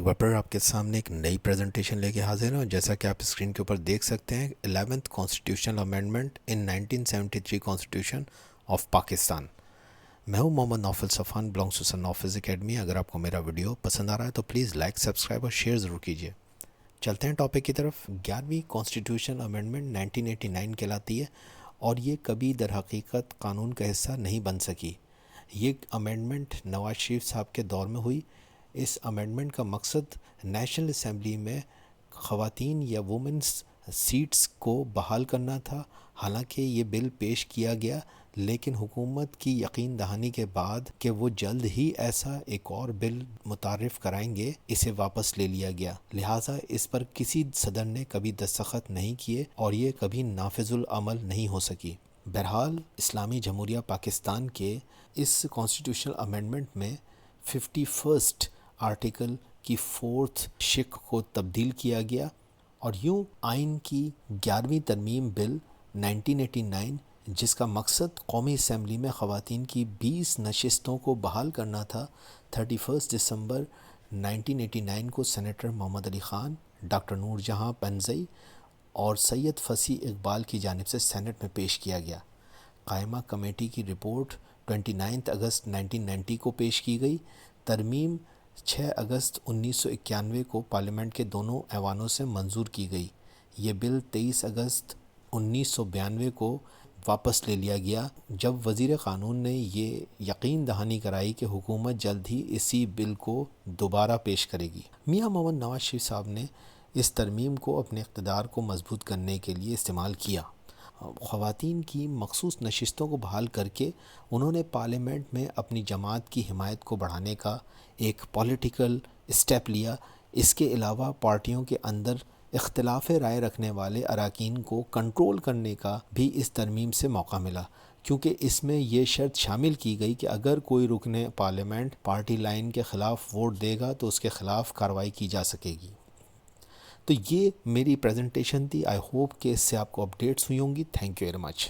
بار پھر آپ کے سامنے ایک نئی پریزنٹیشن لے کے حاضر ہوں. جیسا کہ آپ اسکرین کے اوپر دیکھ سکتے ہیں 11th constitutional amendment in 1973 constitution of Pakistan. میں ہوں محمد نوفل صفان، بلانگس ٹو سن نوفلز اکیڈمی. اگر آپ کو میرا ویڈیو پسند آ رہا ہے تو پلیز لائک، سبسکرائب اور شیئر ضرور کیجیے. چلتے ہیں ٹاپک کی طرف. 11ویں کانسٹیٹیوشن امینڈمنٹ 1989 کہلاتی ہے اور یہ کبھی در حقیقت قانون کا حصہ نہیں بن سکی. یہ امینڈمنٹ نواز شریف صاحب کے دور میں ہوئی. اس امینڈمنٹ کا مقصد نیشنل اسمبلی میں خواتین یا وومنس سیٹس کو بحال کرنا تھا. حالانکہ یہ بل پیش کیا گیا لیکن حکومت کی یقین دہانی کے بعد کہ وہ جلد ہی ایسا ایک اور بل متعارف کرائیں گے، اسے واپس لے لیا گیا. لہٰذا اس پر کسی صدر نے کبھی دستخط نہیں کیے اور یہ کبھی نافذ العمل نہیں ہو سکی. بہرحال اسلامی جمہوریہ پاکستان کے اس کانسٹیٹیوشنل امینڈمنٹ میں 51 آرٹیکل کی 4 شق کو تبدیل کیا گیا اور یوں آئین کی 11ویں ترمیم بل 1989، جس کا مقصد قومی اسمبلی میں خواتین کی 20 نشستوں کو بحال کرنا تھا، 31 دسمبر 1989 کو سینیٹر محمد علی خان، ڈاکٹر نور جہاں پنزئی اور سید فصیح اقبال کی جانب سے سینٹ میں پیش کیا گیا. قائمہ کمیٹی کی رپورٹ 29 اگست 1990 کو پیش کی گئی. ترمیم 6 اگست 1991 کو پارلیمنٹ کے دونوں ایوانوں سے منظور کی گئی. یہ بل 23 اگست 1992 کو واپس لے لیا گیا جب وزیر قانون نے یہ یقین دہانی کرائی کہ حکومت جلد ہی اسی بل کو دوبارہ پیش کرے گی. میاں محمد نواز شریف صاحب نے اس ترمیم کو اپنے اقتدار کو مضبوط کرنے کے لیے استعمال کیا. خواتین کی مخصوص نشستوں کو بحال کر کے انہوں نے پارلیمنٹ میں اپنی جماعت کی حمایت کو بڑھانے کا ایک پولیٹیکل اسٹیپ لیا. اس کے علاوہ پارٹیوں کے اندر اختلاف رائے رکھنے والے اراکین کو کنٹرول کرنے کا بھی اس ترمیم سے موقع ملا، کیونکہ اس میں یہ شرط شامل کی گئی کہ اگر کوئی رکن پارلیمنٹ پارٹی لائن کے خلاف ووٹ دے گا تو اس کے خلاف کارروائی کی جا سکے گی. تو یہ میری پریزنٹیشن تھی. آئی ہوپ کہ اس سے آپ کو اپڈیٹس ہوئی ہوں گی. Thank you very much.